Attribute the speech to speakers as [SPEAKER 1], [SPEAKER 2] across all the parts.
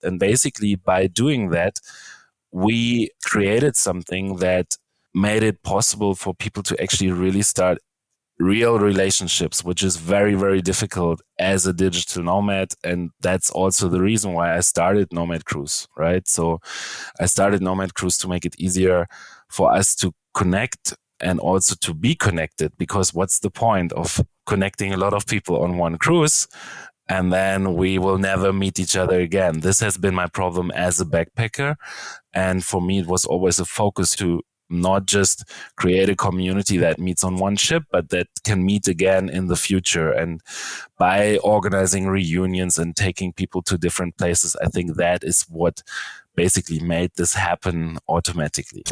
[SPEAKER 1] And basically by doing that, we created something that made it possible for people to actually really start real relationships, which is very, very difficult as a digital nomad. And that's also the reason why I started Nomad Cruise, right? So I started Nomad Cruise to make it easier for us to connect and also to be connected, because what's the point of connecting a lot of people on one cruise and then we will never meet each other again? This has been my problem as a backpacker. And for me, it was always a focus to not just create a community that meets on one ship, but that can meet again in the future. And by organizing reunions and taking people to different places, I think that is what basically made this happen automatically.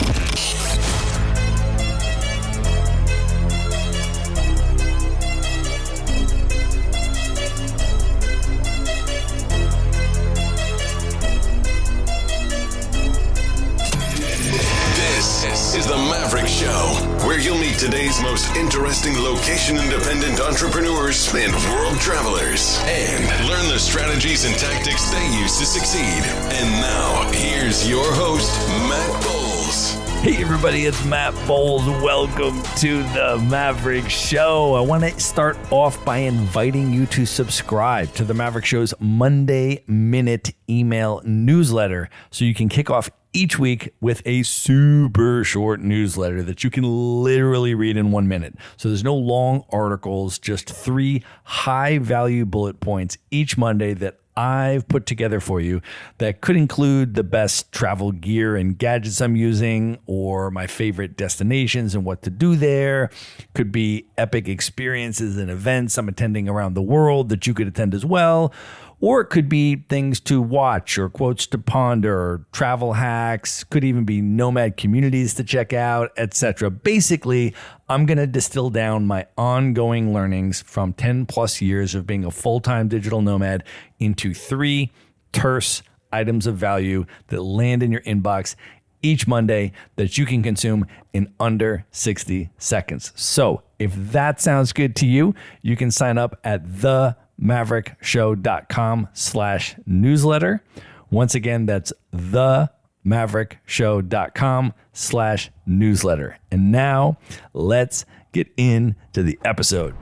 [SPEAKER 2] This is the Maverick Show, where you'll meet today's most interesting location-independent entrepreneurs and world travelers, and learn the strategies and tactics they use to succeed. And now, here's your host, Matt Bowles.
[SPEAKER 3] Hey everybody, it's Matt Bowles. Welcome to the Maverick Show. I want to start off by inviting you to subscribe to the Maverick Show's Monday Minute email newsletter so you can kick off each week with a super short newsletter that you can literally read in 1 minute. So there's no long articles, just 3 high value bullet points each Monday that I've put together for you that could include the best travel gear and gadgets I'm using, or my favorite destinations and what to do there. Could be epic experiences and events I'm attending around the world that you could attend as well. Or it could be things to watch or quotes to ponder or travel hacks. Could even be nomad communities to check out, etc. Basically, I'm going to distill down my ongoing learnings from 10 plus years of being a full-time digital nomad into 3 terse items of value that land in your inbox each Monday that you can consume in under 60 seconds. So if that sounds good to you, you can sign up at themaverickshow.com/newsletter. Once again, that's themaverickshow.com/newsletter. And now let's get into the episode.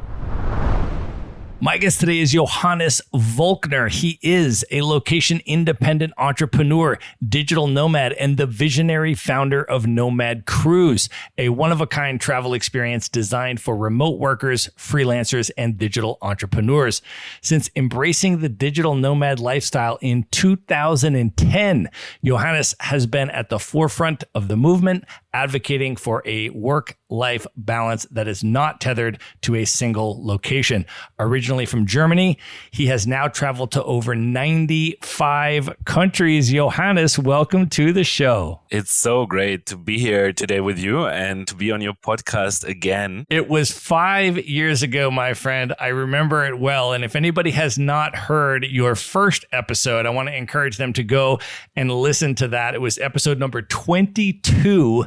[SPEAKER 3] My guest today is Johannes Volkner. He is a location-independent entrepreneur, digital nomad, and the visionary founder of Nomad Cruise, a one-of-a-kind travel experience designed for remote workers, freelancers, and digital entrepreneurs. Since embracing the digital nomad lifestyle in 2010, Johannes has been at the forefront of the movement, advocating for a work-life balance that is not tethered to a single location. Originally from Germany, he has now traveled to over 95 countries. Johannes, welcome to the show.
[SPEAKER 1] It's so great to be here today with you and to be on your podcast again.
[SPEAKER 3] It was 5 years ago, my friend. I remember it well. And if anybody has not heard your first episode, I want to encourage them to go and listen to that. It was episode number 22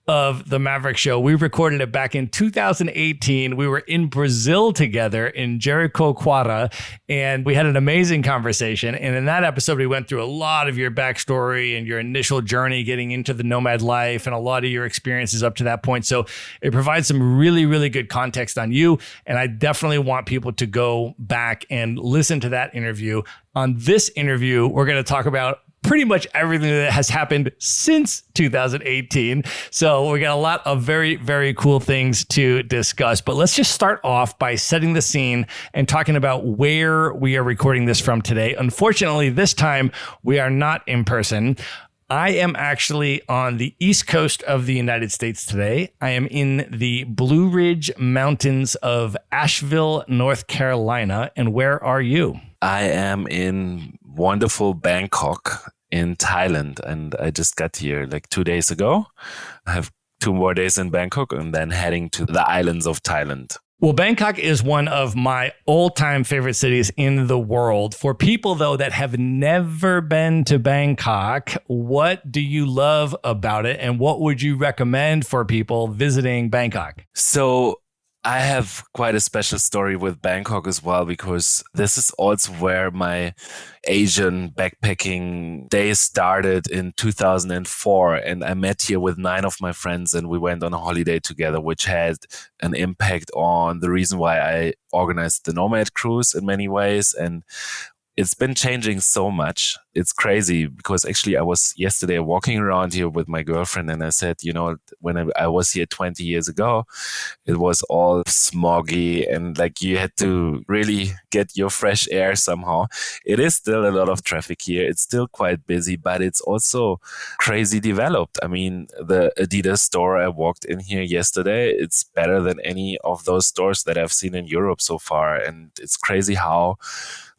[SPEAKER 3] of the Maverick Show. We recorded it back in 2018. We were in Brazil together in Jericoacoara, and we had an amazing conversation. And in that episode, we went through a lot of your backstory and your initial journey getting into the nomad life and a lot of your experiences up to that point. So it provides some really, really good context on you. And I definitely want people to go back and listen to that interview. On this interview, we're going to talk about pretty much everything that has happened since 2018. So we got a lot of very, very cool things to discuss. But let's just start off by setting the scene and talking about where we are recording this from today. Unfortunately, this time we are not in person. I am actually on the East Coast of the United States today. I am in the Blue Ridge Mountains of Asheville, North Carolina. And where are you?
[SPEAKER 1] I am in wonderful Bangkok in Thailand, and I just got here like 2 days ago. I have 2 more days in Bangkok and then heading to the islands of Thailand.
[SPEAKER 3] Well, Bangkok is one of my all-time favorite cities in the world. For people, though, that have never been to Bangkok, what do you love about it, and what would you recommend for people visiting Bangkok?
[SPEAKER 1] So I have quite a special story with Bangkok as well, because this is also where my Asian backpacking days started in 2004. And I met here with 9 of my friends and we went on a holiday together, which had an impact on the reason why I organized the Nomad Cruise in many ways. And it's been changing so much. It's crazy because actually I was yesterday walking around here with my girlfriend and I said, when I was here 20 years ago, it was all smoggy and like you had to really get your fresh air somehow. It is still a lot of traffic here. It's still quite busy, but it's also crazy developed. I mean, the Adidas store I walked in here yesterday, it's better than any of those stores that I've seen in Europe so far. And it's crazy how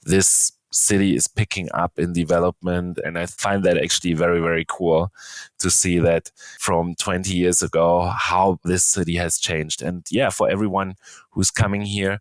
[SPEAKER 1] this city is picking up in development. And I find that actually very, very cool to see that from 20 years ago, how this city has changed. And yeah, for everyone who's coming here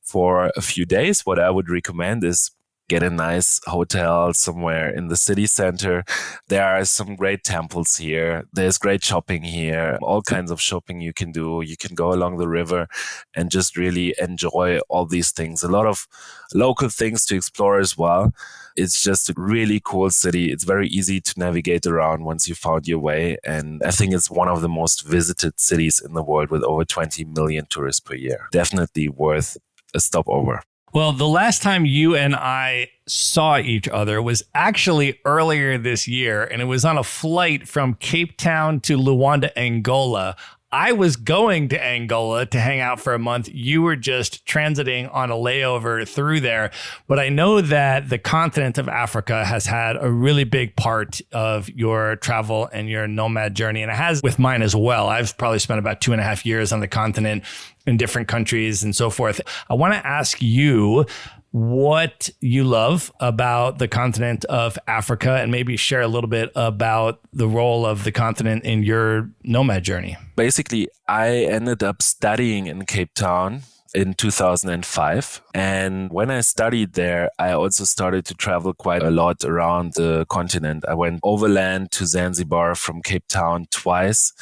[SPEAKER 1] for a few days, what I would recommend is get a nice hotel somewhere in the city center. There are some great temples here. There's great shopping here, all kinds of shopping you can do. You can go along the river and just really enjoy all these things. A lot of local things to explore as well. It's just a really cool city. It's very easy to navigate around once you found your way. And I think it's one of the most visited cities in the world with over 20 million tourists per year. Definitely worth a stopover.
[SPEAKER 3] Well, the last time you and I saw each other was actually earlier this year, and it was on a flight from Cape Town to Luanda, Angola. I was going to Angola to hang out for a month. You were just transiting on a layover through there. But I know that the continent of Africa has had a really big part of your travel and your nomad journey. And it has with mine as well. I've probably spent about 2.5 years on the continent in different countries and so forth. I want to ask you what you love about the continent of Africa and maybe share a little bit about the role of the continent in your nomad journey.
[SPEAKER 1] Basically, I ended up studying in Cape Town in 2005. And when I studied there, I also started to travel quite a lot around the continent. I went overland to Zanzibar from Cape Town twice,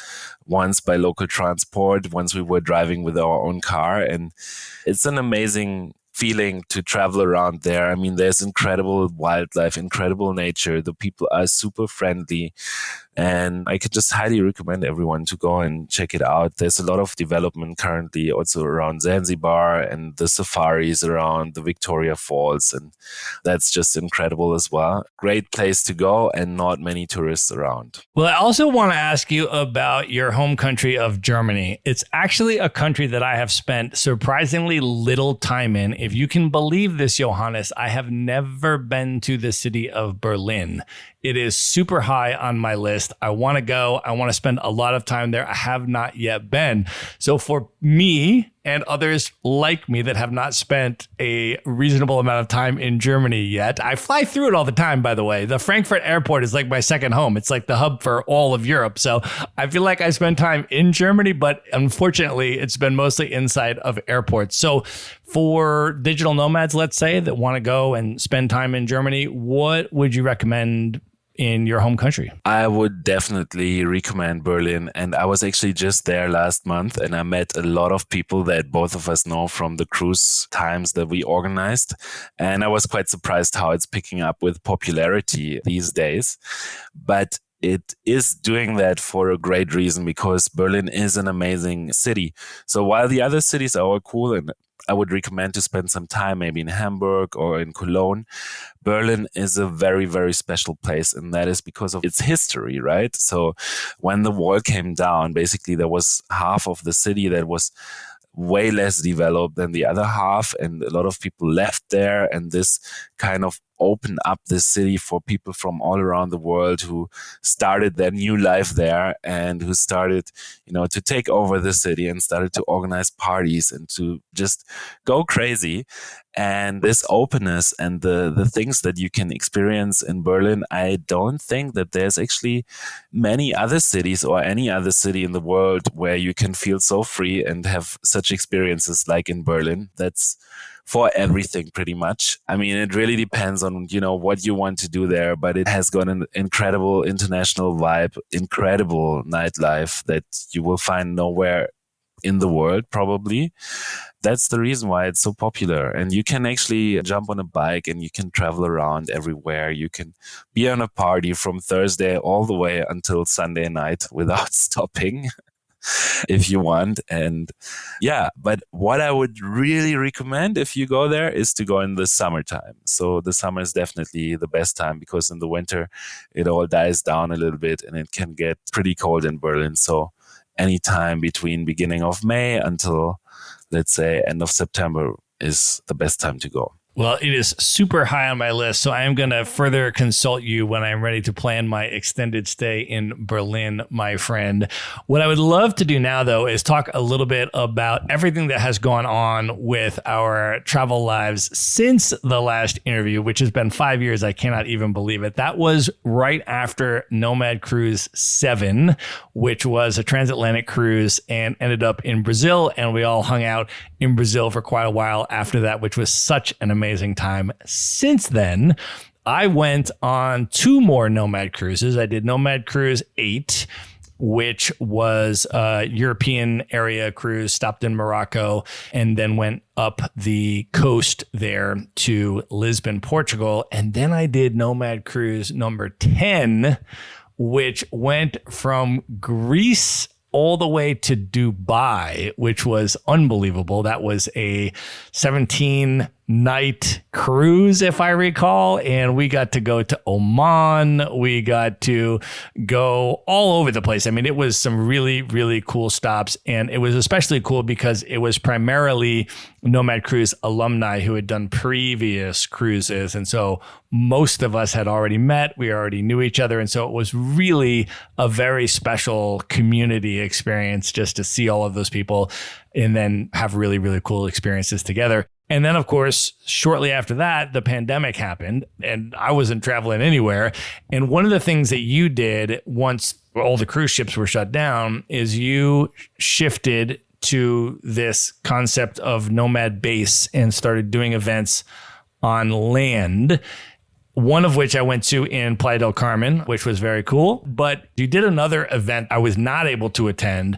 [SPEAKER 1] once by local transport, once we were driving with our own car. And it's an amazing feeling to travel around there. I mean, there's incredible wildlife, incredible nature. The people are super friendly. And I could just highly recommend everyone to go and check it out. There's a lot of development currently also around Zanzibar and the safaris around the Victoria Falls. And that's just incredible as well. Great place to go and not many tourists around.
[SPEAKER 3] Well, I also want to ask you about your home country of Germany. It's actually a country that I have spent surprisingly little time in. If you can believe this, Johannes, I have never been to the city of Berlin. It is super high on my list. I want to go. I want to spend a lot of time there. I have not yet been. So for me and others like me that have not spent a reasonable amount of time in Germany yet, I fly through it all the time, by the way. The Frankfurt airport is like my second home. It's like the hub for all of Europe. So I feel like I spend time in Germany, but unfortunately, it's been mostly inside of airports. So for digital nomads, let's say, that want to go and spend time in Germany, what would you recommend in your home country?
[SPEAKER 1] I would definitely recommend Berlin. And I was actually just there last month and I met a lot of people that both of us know from the cruise times that we organized. And I was quite surprised how it's picking up with popularity these days. But it is doing that for a great reason, because Berlin is an amazing city. So while the other cities are all cool and I would recommend to spend some time maybe in Hamburg or in Cologne, Berlin is a very, very special place. And that is because of its history, right? So when the wall came down, basically there was half of the city that was way less developed than the other half. And a lot of people left there. And this kind of opened up the city for people from all around the world who started their new life there and who started, to take over the city and started to organize parties and to just go crazy. And this openness and the things that you can experience in Berlin, I don't think that there's actually many other cities or any other city in the world where you can feel so free and have such experiences like in Berlin. That's for everything pretty much. I mean, it really depends on, what you want to do there, but it has got an incredible international vibe, incredible nightlife that you will find nowhere in the world, probably. That's the reason why it's so popular. And you can actually jump on a bike and you can travel around everywhere. You can be on a party from Thursday all the way until Sunday night without stopping if you want. And yeah, but what I would really recommend if you go there is to go in the summertime. So the summer is definitely the best time, because in the winter it all dies down a little bit and it can get pretty cold in Berlin. So anytime between beginning of May until, let's say, end of September is the best time to go.
[SPEAKER 3] Well, it is super high on my list, so I am going to further consult you when I'm ready to plan my extended stay in Berlin, my friend. What I would love to do now, though, is talk a little bit about everything that has gone on with our travel lives since the last interview, which has been 5 years. I cannot even believe it. That was right after Nomad Cruise 7, which was a transatlantic cruise and ended up in Brazil, and we all hung out in Brazil for quite a while after that, which was such an amazing time. Since then, I went on 2 more Nomad Cruises. I did Nomad Cruise 8, which was a European area cruise, stopped in Morocco, and then went up the coast there to Lisbon, Portugal. And then I did Nomad Cruise number 10, which went from Greece all the way to Dubai, which was unbelievable. That was a 17-night cruise, if I recall. And we got to go to Oman. We got to go all over the place. I mean, it was some really, really cool stops. And it was especially cool because it was primarily Nomad Cruise alumni who had done previous cruises. And so most of us had already met. We already knew each other. And so it was really a very special community experience just to see all of those people and then have really, really cool experiences together. And then, of course, shortly after that, the pandemic happened and I wasn't traveling anywhere. And one of the things that you did once all the cruise ships were shut down is you shifted to this concept of nomad base and started doing events on land. One of which I went to in Playa del Carmen, which was very cool. But you did another event I was not able to attend.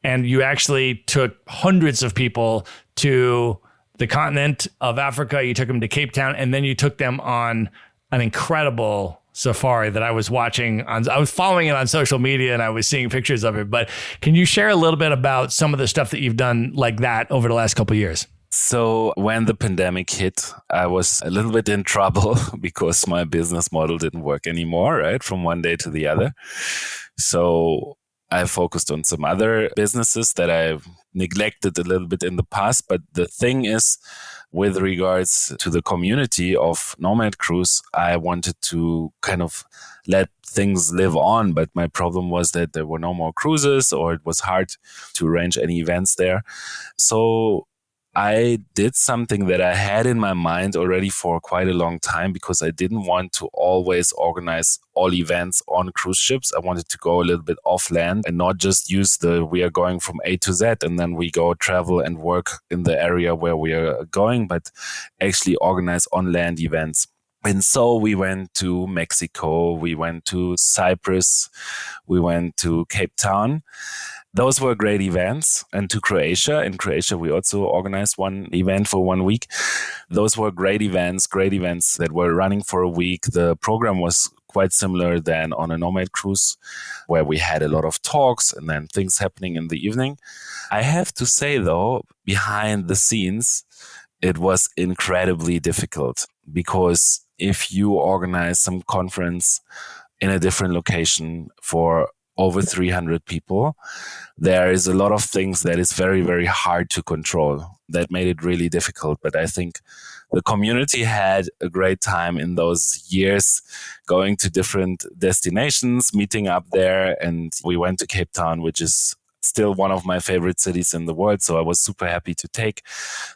[SPEAKER 3] And you actually took hundreds of people to the continent of Africa. You took them to Cape Town, and then you took them on an incredible safari that I was watching. I was following it on social media and I was seeing pictures of it. But can you share a little bit about some of the stuff that you've done like that over the last couple of years?
[SPEAKER 1] So when the pandemic hit, I was a little bit in trouble because my business model didn't work anymore, right? From one day to the other. So I focused on some other businesses that I've neglected a little bit in the past. But the thing is, with regards to the community of Nomad Cruise, I wanted to kind of let things live on. But my problem was that there were no more cruises, or it was hard to arrange any events there. So I did something that I had in my mind already for quite a long time, because I didn't want to always organize all events on cruise ships. I wanted to go a little bit off land and not just use we are going from A to Z and then we go travel and work in the area where we are going, but actually organize on land events. And so we went to Mexico, we went to Cyprus, we went to Cape Town. Those were great events. And to Croatia. In Croatia, we also organized one event for 1 week. Those were great events that were running for a week. The program was quite similar than on a Nomad Cruise, where we had a lot of talks and then things happening in the evening. I have to say, though, behind the scenes, it was incredibly difficult, because if you organize some conference in a different location for over 300 people, there is a lot of things that is very, very hard to control. That made it really difficult. But I think the community had a great time in those years, going to different destinations, meeting up there. And we went to Cape Town, which is still one of my favorite cities in the world. So I was super happy to take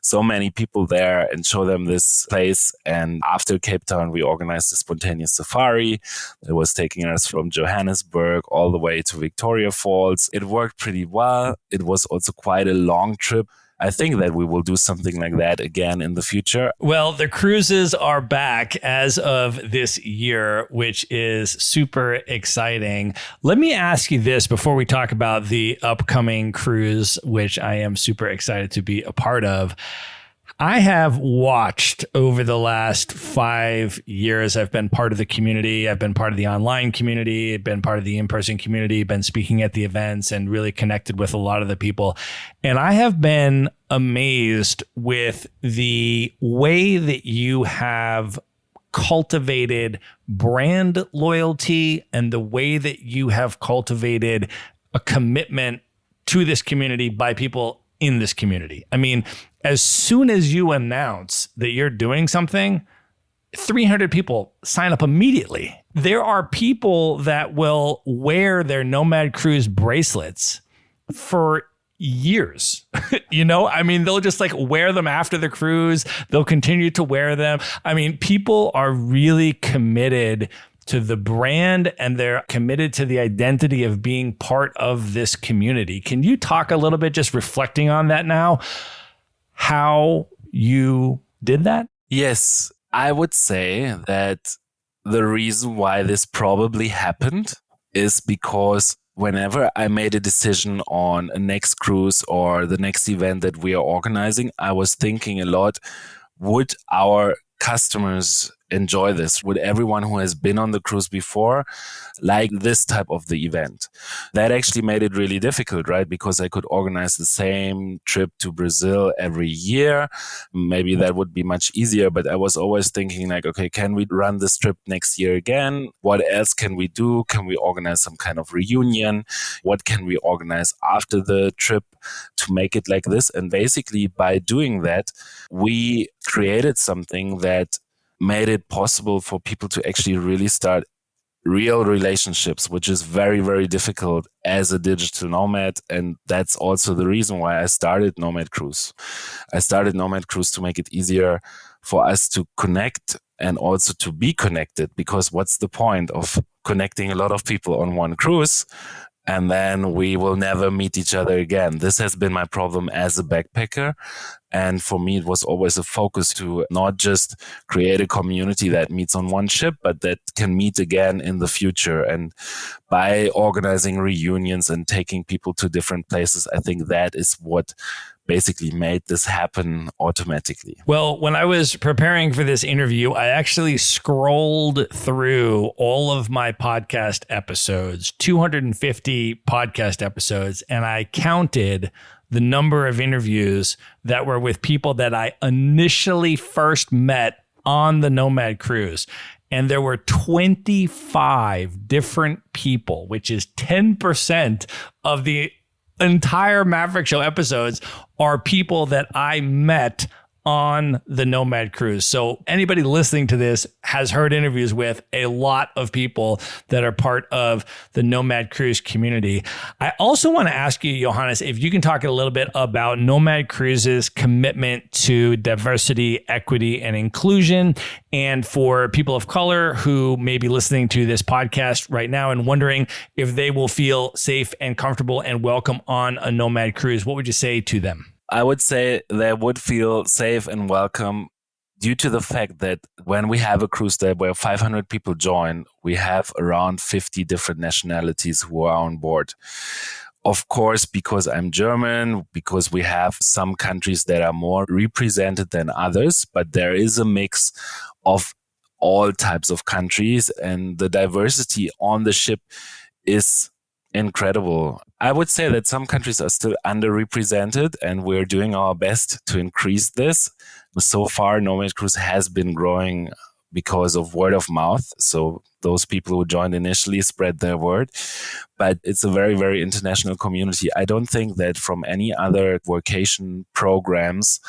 [SPEAKER 1] so many people there and show them this place. And after Cape Town, we organized a spontaneous safari that was taking us from Johannesburg all the way to Victoria Falls. It worked pretty well. It was also quite a long trip. I think that we will do something like that again in the future.
[SPEAKER 3] Well, the cruises are back as of this year, which is super exciting. Let me ask you this before we talk about the upcoming cruise, which I am super excited to be a part of. I have watched over the last 5 years. I've been part of the community. I've been part of the online community. I've been part of the in-person community, been speaking at the events and really connected with a lot of the people. And I have been amazed with the way that you have cultivated brand loyalty and the way that you have cultivated a commitment to this community by people in this community. I mean, as soon as you announce that you're doing something, 300 people sign up immediately. There are people that will wear their Nomad Cruise bracelets for years. I mean, they'll just like wear them after the cruise. They'll continue to wear them. I mean, people are really committed to the brand and they're committed to the identity of being part of this community. Can you talk a little bit, just reflecting on that now, how you did that?
[SPEAKER 1] Yes, I would say that the reason why this probably happened is because whenever I made a decision on a next cruise or the next event that we are organizing, I was thinking a lot, would our customers enjoy this? Would everyone who has been on the cruise before like this type of the event? That actually made it really difficult, right? Because I could organize the same trip to Brazil every year. Maybe that would be much easier, but I was always thinking like, okay, can we run this trip next year again? What else can we do? Can we organize some kind of reunion? What can we organize after the trip to make it like this? And basically by doing that, we created something that made it possible for people to actually really start real relationships, which is very, very difficult as a digital nomad. And that's also the reason why I started Nomad Cruise. I started Nomad Cruise to make it easier for us to connect and also to be connected, because what's the point of connecting a lot of people on one cruise and then we will never meet each other again? This has been my problem as a backpacker. And for me, it was always a focus to not just create a community that meets on one ship, but that can meet again in the future. And by organizing reunions and taking people to different places, I think that is what basically made this happen automatically.
[SPEAKER 3] Well, when I was preparing for this interview, I actually scrolled through all of my podcast episodes, 250 podcast episodes, and I counted the number of interviews that were with people that I initially first met on the Nomad Cruise. And there were 25 different people, which is 10% of the entire Maverick Show episodes are people that I met on the Nomad Cruise. So anybody listening to this has heard interviews with a lot of people that are part of the Nomad Cruise community. I also want to ask you, Johannes, if you can talk a little bit about Nomad Cruise's commitment to diversity, equity, and inclusion. And for people of color who may be listening to this podcast right now and wondering if they will feel safe and comfortable and welcome on a Nomad Cruise, what would you say to them?
[SPEAKER 1] I would say they would feel safe and welcome due to the fact that when we have a cruise day where 500 people join, we have around 50 different nationalities who are on board. Of course, because I'm German, because we have some countries that are more represented than others, but there is a mix of all types of countries, and the diversity on the ship is incredible. I would say that some countries are still underrepresented, and we're doing our best to increase this. So far, Nomad Cruise has been growing because of word of mouth. So those people who joined initially spread their word. But it's a very, very international community. I don't think that from any other vacation programs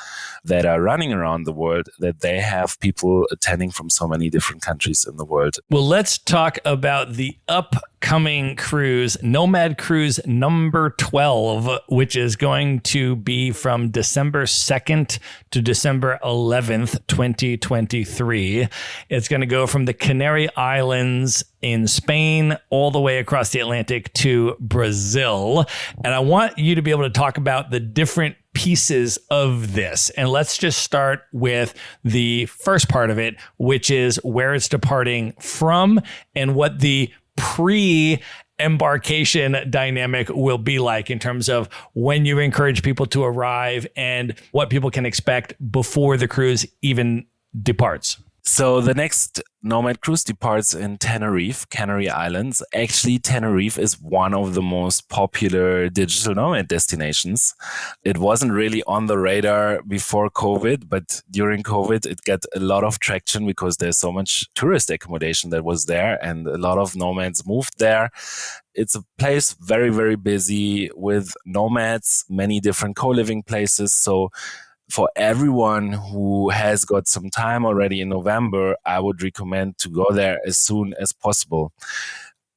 [SPEAKER 1] that are running around the world that they have people attending from so many different countries in the world.
[SPEAKER 3] Well, let's talk about the upcoming cruise, Nomad Cruise number 12, which is going to be from December 2nd to December 11th, 2023. It's going to go from the Canary Islands in Spain all the way across the Atlantic to Brazil. And I want you to be able to talk about the different pieces of this. And let's just start with the first part of it, which is where it's departing from and what the pre-embarkation dynamic will be like in terms of when you encourage people to arrive and what people can expect before the cruise even departs.
[SPEAKER 1] So the next Nomad Cruise departs in Tenerife, Canary Islands. Actually, Tenerife is one of the most popular digital nomad destinations. It wasn't really on the radar before COVID, but during COVID, it got a lot of traction because there's so much tourist accommodation that was there and a lot of nomads moved there. It's a place very, very busy with nomads, many different co-living places. So for everyone who has got some time already in November, I would recommend to go there as soon as possible.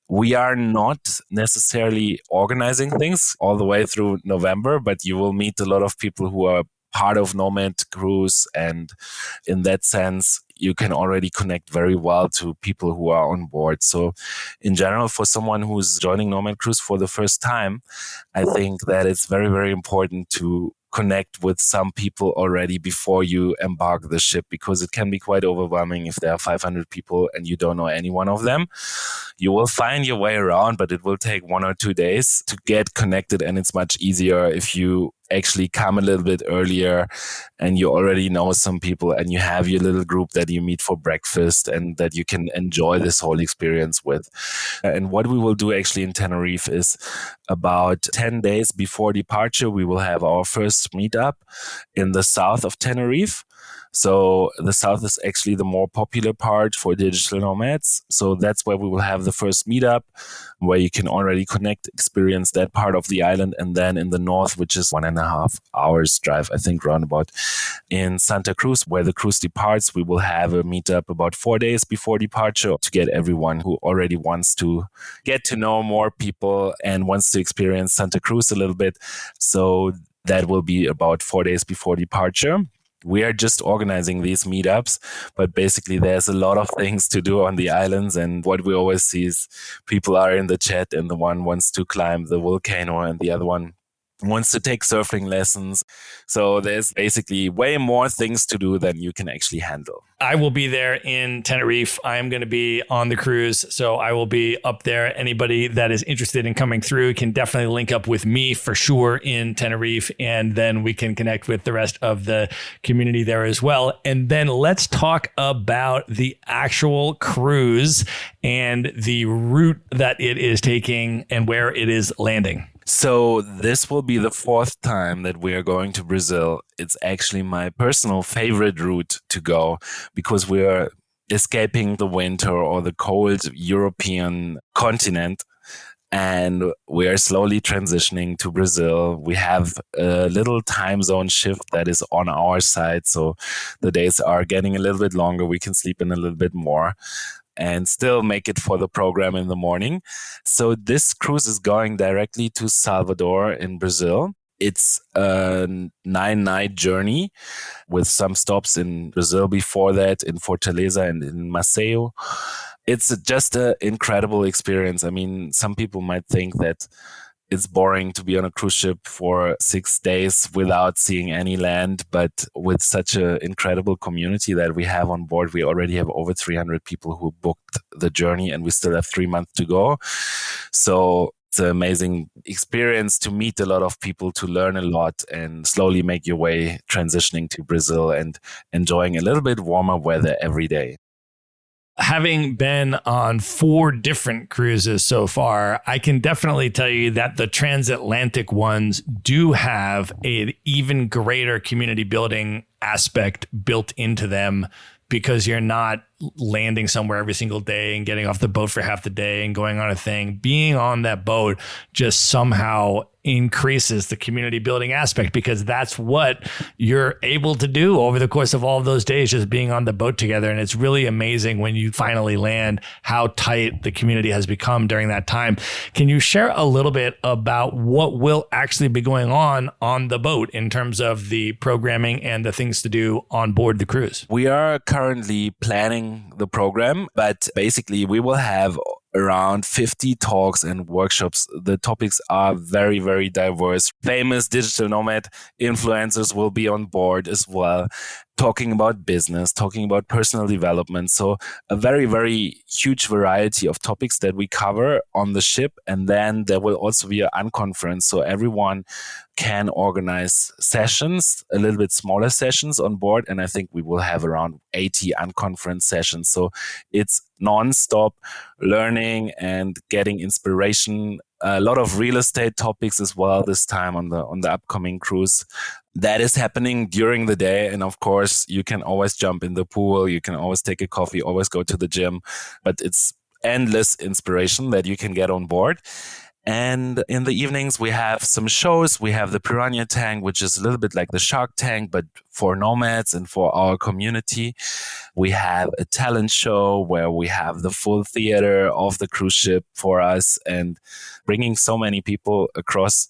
[SPEAKER 1] We are not necessarily organizing things all the way through November, but you will meet a lot of people who are part of Nomad Cruise. And in that sense, you can already connect very well to people who are on board. So in general, for someone who's joining Nomad Cruise for the first time, I think that it's very, very important to connect with some people already before you embark the ship, because it can be quite overwhelming if there are 500 people and you don't know any one of them. You will find your way around, but it will take 1 or 2 days to get connected, and it's much easier if you actually come a little bit earlier and you already know some people and you have your little group that you meet for breakfast and that you can enjoy this whole experience with. And what we will do actually in Tenerife is about 10 days before departure, we will have our first meetup in the south of Tenerife. So the south is actually the more popular part for digital nomads. So that's where we will have the first meetup, where you can already connect, experience that part of the island. And then in the north, which is 1.5 hours drive, I think, roundabout, in Santa Cruz, where the cruise departs, we will have a meetup about 4 days before departure to get everyone who already wants to get to know more people and wants to experience Santa Cruz a little bit. So that will be about 4 days before departure. We are just organizing these meetups, but basically there's a lot of things to do on the islands. And what we always see is people are in the chat and the one wants to climb the volcano and the other one wants to take surfing lessons. So there's basically way more things to do than you can actually handle.
[SPEAKER 3] I will be there in Tenerife. I am going to be on the cruise, so I will be up there. Anybody that is interested in coming through can definitely link up with me for sure in Tenerife, and then we can connect with the rest of the community there as well. And then let's talk about the actual cruise and the route that it is taking and where it is landing.
[SPEAKER 1] So this will be the 4th time that we are going to Brazil. It's actually my personal favorite route to go because we are escaping the winter or the cold European continent. And we are slowly transitioning to Brazil. We have a little time zone shift that is on our side. So the days are getting a little bit longer. We can sleep in a little bit more and still make it for the program in the morning. So this cruise is going directly to Salvador in Brazil. It's a 9-night journey with some stops in Brazil before that, in Fortaleza and in Maceió. It's just an incredible experience. I mean, some people might think that it's boring to be on a cruise ship for 6 days without seeing any land. But with such an incredible community that we have on board, we already have over 300 people who booked the journey and we still have 3 months to go. So it's an amazing experience to meet a lot of people, to learn a lot and slowly make your way transitioning to Brazil and enjoying a little bit warmer weather every day.
[SPEAKER 3] Having been on 4 different cruises so far, I can definitely tell you that the transatlantic ones do have an even greater community building aspect built into them, because you're not landing somewhere every single day and getting off the boat for half the day and going on a thing. Being on that boat just somehow increases the community building aspect, because that's what you're able to do over the course of all of those days, just being on the boat together. And it's really amazing when you finally land how tight the community has become during that time. Can you share a little bit about what will actually be going on the boat in terms of the programming and the things to do on board the cruise?
[SPEAKER 1] We are currently planning the program, but basically we will have around 50 talks and workshops. The topics are very, very diverse. famous digital nomad influencers will be on board as well, talking about business, talking about personal development. So a very, very huge variety of topics that we cover on the ship. And then there will also be an unconference. So everyone can organize sessions, a little bit smaller sessions on board. And I think we will have around 80 unconference sessions. So it's non-stop learning and getting inspiration. A lot of real estate topics as well this time on the upcoming cruise. That is happening during the day. And of course, you can always jump in the pool. You can always take a coffee, always go to the gym. But it's endless inspiration that you can get on board. And in the evenings, we have some shows. We have the Piranha Tank, which is a little bit like the Shark Tank, but for nomads and for our community. We have a talent show where we have the full theater of the cruise ship for us and bringing so many people across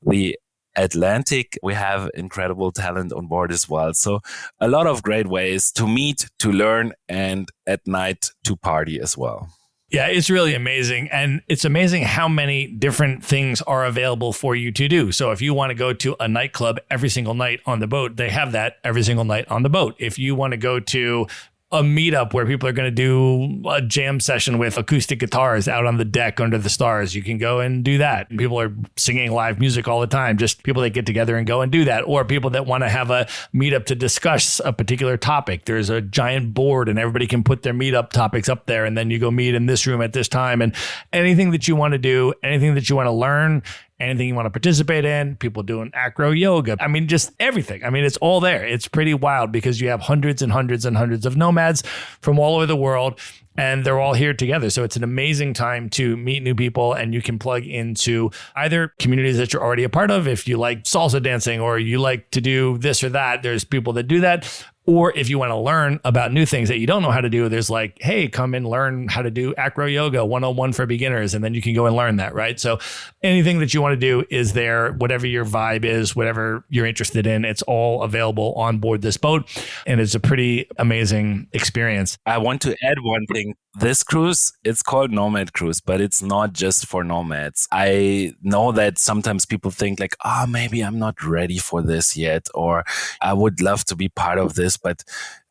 [SPEAKER 1] the Atlantic. We have incredible talent on board as well. So a lot of great ways to meet, to learn, and at night to party as well.
[SPEAKER 3] Yeah, it's really amazing. And it's amazing how many different things are available for you to do. So if you want to go to a nightclub every single night on the boat, they have that every single night on the boat. If you want to go to a meetup where people are going to do a jam session with acoustic guitars out on the deck under the stars, you can go and do that. And people are singing live music all the time, just people that get together and go and do that. Or people that want to have a meetup to discuss a particular topic. There's a giant board and everybody can put their meetup topics up there. And then you go meet in this room at this time. And anything that you want to do, anything that you want to learn, anything you want to participate in, people doing acro yoga. I mean, just everything. I mean, it's all there. It's pretty wild because you have hundreds and hundreds and hundreds of nomads from all over the world, and they're all here together. So it's an amazing time to meet new people, and you can plug into either communities that you're already a part of. If you like salsa dancing or you like to do this or that, there's people that do that. Or if you want to learn about new things that you don't know how to do, there's like, hey, come and learn how to do acro yoga 101 for beginners. And then you can go and learn that, right? So anything that you want to do is there, whatever your vibe is, whatever you're interested in, it's all available on board this boat. And it's a pretty amazing experience.
[SPEAKER 1] I want to add one thing. This cruise, it's called Nomad Cruise, but it's not just for nomads. I know that sometimes people think like, maybe I'm not ready for this yet, or I would love to be part of this, but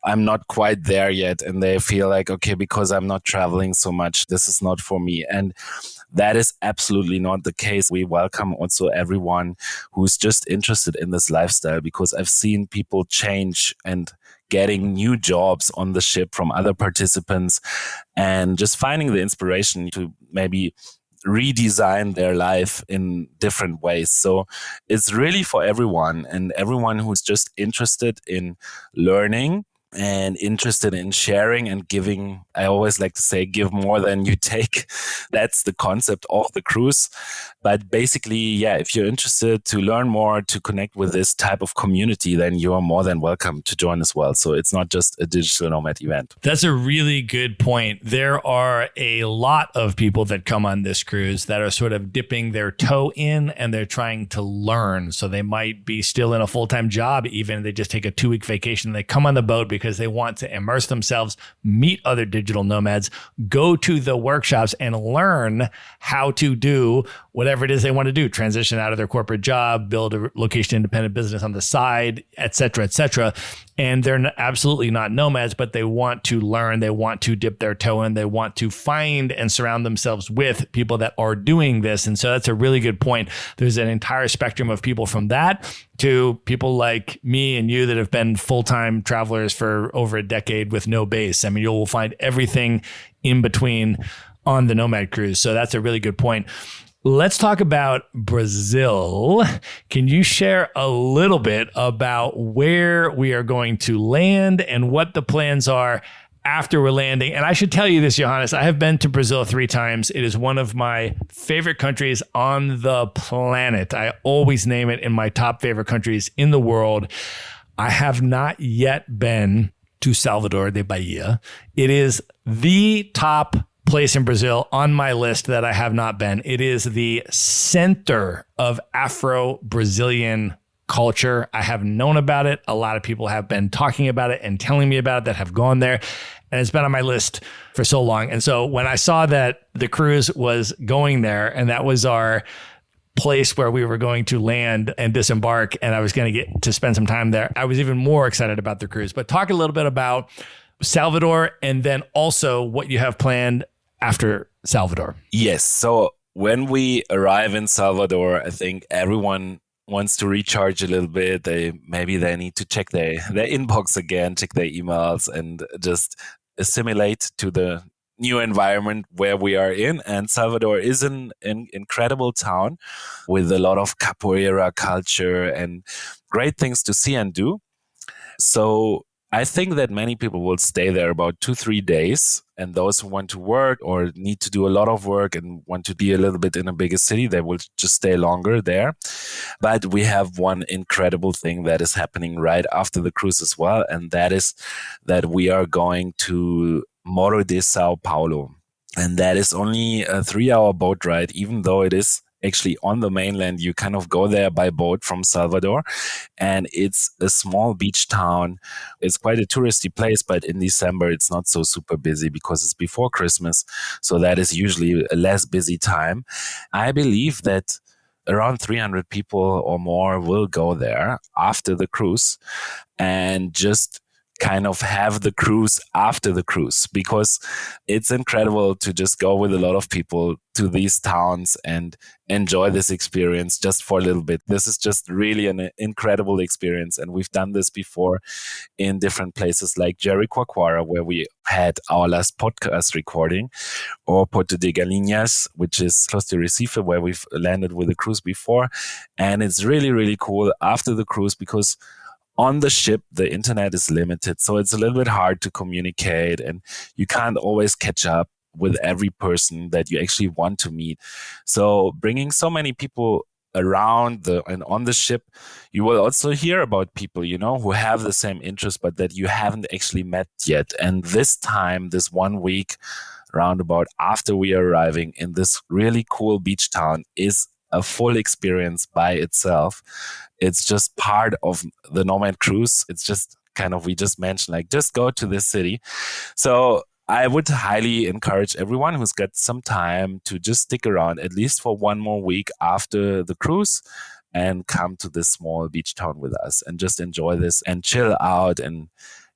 [SPEAKER 1] I'm not quite there yet. And they feel like, okay, because I'm not traveling so much, this is not for me. And that is absolutely not the case. We welcome also everyone who's just interested in this lifestyle, because I've seen people change and getting new jobs on the ship from other participants and just finding the inspiration to maybe redesign their life in different ways. So it's really for everyone, and everyone who's just interested in learning and interested in sharing and giving. I always like to say, give more than you take. That's the concept of the cruise. But basically, yeah, if you're interested to learn more, to connect with this type of community, then you are more than welcome to join as well. So it's not just a digital nomad event.
[SPEAKER 3] That's a really good point. There are a lot of people that come on this cruise that are sort of dipping their toe in, and they're trying to learn. So they might be still in a full-time job, even they just take a 2-week vacation. They come on the boat because they want to immerse themselves, meet other digital nomads, go to the workshops and learn how to do whatever it is they want to do, transition out of their corporate job, build a location independent business on the side, et cetera, et cetera. And they're absolutely not nomads, but they want to learn. They want to dip their toe in. They want to find and surround themselves with people that are doing this. And so that's a really good point. There's an entire spectrum of people from that to people like me and you that have been full-time travelers for over a decade with no base. I mean, you'll find everything in between on the Nomad Cruise. So that's a really good point. Let's talk about Brazil. Can you share a little bit about where we are going to land and what the plans are after we're landing? And I should tell you this, Johannes, I have been to Brazil 3 times. It is one of my favorite countries on the planet. I always name it in my top favorite countries in the world. I have not yet been to Salvador de Bahia. It is the top place in Brazil on my list that I have not been. It is the center of Afro-Brazilian culture. I have known about it. A lot of people have been talking about it and telling me about it that have gone there. And it's been on my list for so long. And so when I saw that the cruise was going there, and that was our place where we were going to land and disembark, and I was going to get to spend some time there, I was even more excited about the cruise. But talk a little bit about Salvador and then also what you have planned after Salvador.
[SPEAKER 1] Yes. So when we arrive in Salvador, I think everyone wants to recharge a little bit. Maybe they need to check their inbox again, check their emails, and just assimilate to the new environment where we are in. And Salvador is an incredible town with a lot of capoeira culture and great things to see and do. So I think that many people will stay there about 2-3 days. And those who want to work or need to do a lot of work and want to be a little bit in a bigger city, they will just stay longer there. But we have one incredible thing that is happening right after the cruise as well. And that is that we are going to Morro de Sao Paulo. And that is only a 3-hour boat ride, even though it is actually on the mainland. You kind of go there by boat from Salvador, and it's a small beach town. It's quite a touristy place, but in December it's not so super busy because it's before Christmas. So that is usually a less busy time. I believe that around 300 people or more will go there after the cruise and just kind of have the cruise after the cruise, because it's incredible to just go with a lot of people to these towns and enjoy this experience just for a little bit. This is just really an incredible experience. And we've done this before in different places like Jericoacoara, where we had our last podcast recording, or Porto de Galinhas, which is close to Recife, where we've landed with a cruise before. And it's really, really cool after the cruise, because on the ship, the internet is limited. So it's a little bit hard to communicate, and you can't always catch up with every person that you actually want to meet. So bringing so many people around and on the ship, you will also hear about people, who have the same interest, but that you haven't actually met yet. And this time, this 1 week roundabout after we are arriving in this really cool beach town, is a full experience by itself. It's just part of the Nomad Cruise. It's just kind of, we just mentioned, like, just go to this city. So I would highly encourage everyone who's got some time to just stick around at least for 1 more week after the cruise and come to this small beach town with us and just enjoy this and chill out and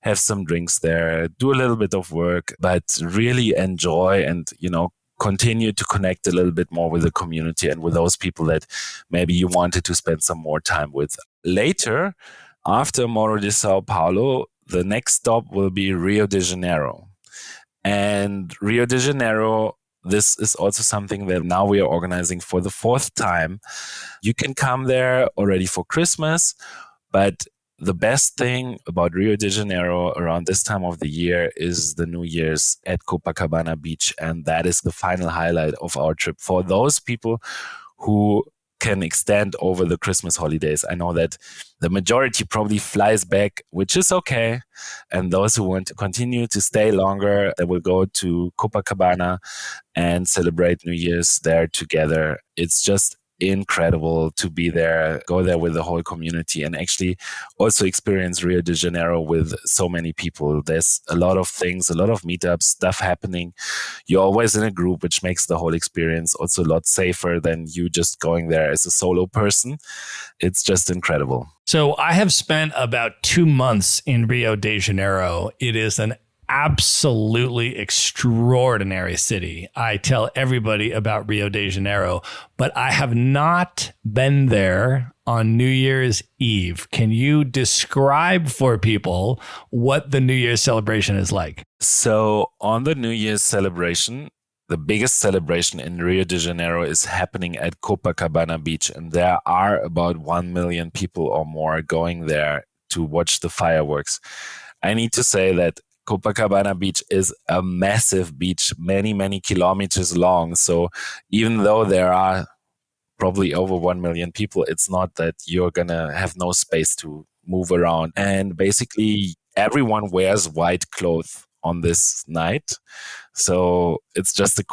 [SPEAKER 1] have some drinks there, do a little bit of work, but really enjoy and, continue to connect a little bit more with the community and with those people that maybe you wanted to spend some more time with. Later, after Morro de Sao Paulo, the next stop will be Rio de Janeiro. And Rio de Janeiro, this is also something that now we are organizing for the 4th time. You can come there already for Christmas, but the best thing about Rio de Janeiro around this time of the year is the New Year's at Copacabana Beach. And that is the final highlight of our trip for those people who can extend over the Christmas holidays. I know that the majority probably flies back, which is okay. And those who want to continue to stay longer, they will go to Copacabana and celebrate New Year's there together. It's just incredible to be there, go there with the whole community, and actually also experience Rio de Janeiro with so many people. There's a lot of things, a lot of meetups, stuff happening. You're always in a group, which makes the whole experience also a lot safer than you just going there as a solo person. It's just incredible.
[SPEAKER 3] So I have spent about 2 months in Rio de Janeiro. It is an absolutely extraordinary city. I tell everybody about Rio de Janeiro, but I have not been there on New Year's Eve. Can you describe for people what the New Year's celebration is like?
[SPEAKER 1] So on the New Year's celebration, the biggest celebration in Rio de Janeiro is happening at Copacabana Beach. And there are about 1 million people or more going there to watch the fireworks. I need to say that Copacabana Beach is a massive beach, many, many kilometers long. So even though there are probably over 1 million people, it's not that you're going to have no space to move around. And basically, everyone wears white clothes on this night. So it's just a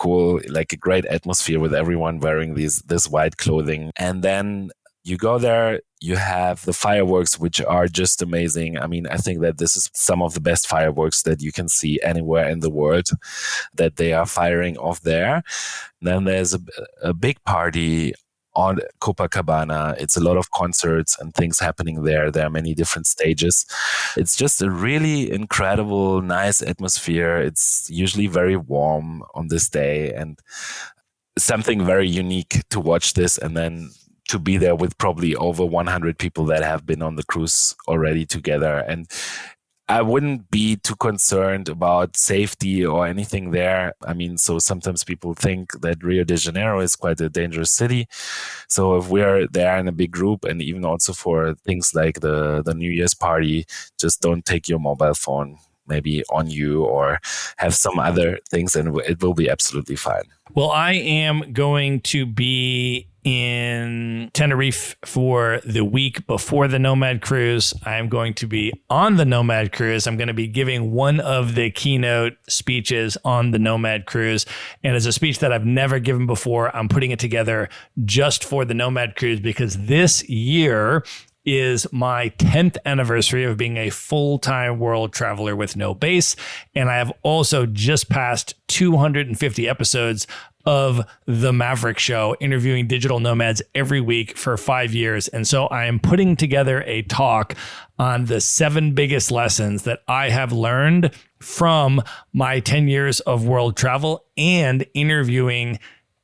[SPEAKER 1] great atmosphere with everyone wearing this white clothing. And then you go there, you have the fireworks, which are just amazing. I mean, I think that this is some of the best fireworks that you can see anywhere in the world that they are firing off there. Then there's a big party on Copacabana. It's a lot of concerts and things happening there. There are many different stages. It's just a really incredible, nice atmosphere. It's usually very warm on this day, and something very unique to watch this, and then to be there with probably over 100 people that have been on the cruise already together. And I wouldn't be too concerned about safety or anything there. I mean, so sometimes people think that Rio de Janeiro is quite a dangerous city. So if we're there in a big group, and even also for things like the New Year's party, just don't take your mobile phone maybe on you, or have some other things, and it will be absolutely fine.
[SPEAKER 3] Well, I am going to be in Tenerife for the week before the Nomad Cruise. I'm going to be on the Nomad Cruise. I'm going to be giving one of the keynote speeches on the Nomad Cruise. And it's a speech that I've never given before. I'm putting it together just for the Nomad Cruise because this year is my 10th anniversary of being a full-time world traveler with no base. And I have also just passed 250 episodes of The Maverick Show, interviewing digital nomads every week for 5 years. And so I am putting together a talk on the 7 biggest lessons that I have learned from my 10 years of world travel and interviewing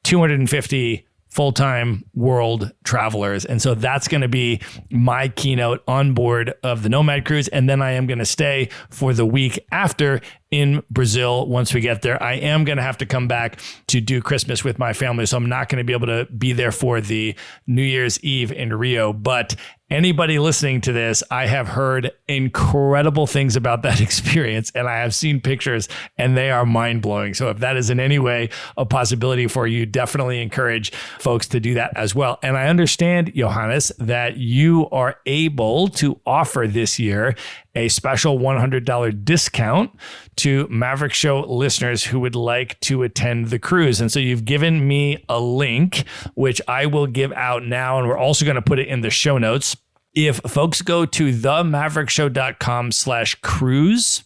[SPEAKER 3] 250 full-time world travelers. And so that's going to be my keynote on board of the Nomad Cruise. And then I am going to stay for the week after in Brazil. Once we get there, I am going to have to come back to do Christmas with my family. So I'm not going to be able to be there for the New Year's Eve in Rio. But anybody listening to this, I have heard incredible things about that experience, and I have seen pictures, and they are mind-blowing. So if that is in any way a possibility for you, definitely encourage folks to do that as well. And I understand, Johannes, that you are able to offer this year a special $100 discount to Maverick Show listeners who would like to attend the cruise. And so you've given me a link, which I will give out now. And we're also going to put it in the show notes. If folks go to themaverickshow.com/cruise,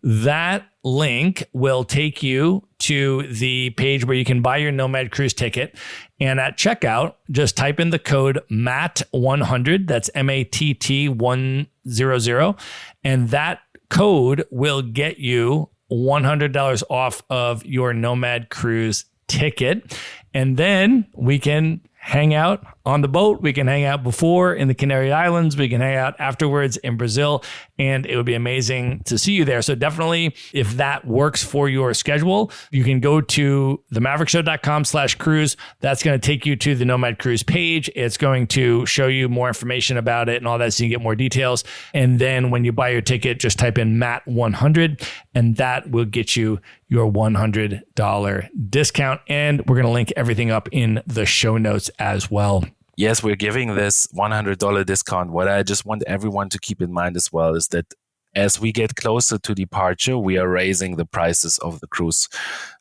[SPEAKER 3] that link will take you to the page where you can buy your Nomad Cruise ticket. And at checkout, just type in the code MATT100. That's MATT 100. And that code will get you $100 off of your Nomad Cruise ticket. And then we can hang out on the boat. We can hang out before in the Canary Islands. We can hang out afterwards in Brazil, and it would be amazing to see you there. So definitely, if that works for your schedule, you can go to themaverickshow.com/cruise. That's going to take you to the Nomad Cruise page. It's going to show you more information about it and all that, so you can get more details. And then when you buy your ticket, just type in MATT100, and that will get you your $100 discount. And we're going to link everything up in the show notes as well.
[SPEAKER 1] Yes, we're giving this $100 discount. What I just want everyone to keep in mind as well is that as we get closer to departure, we are raising the prices of the cruise.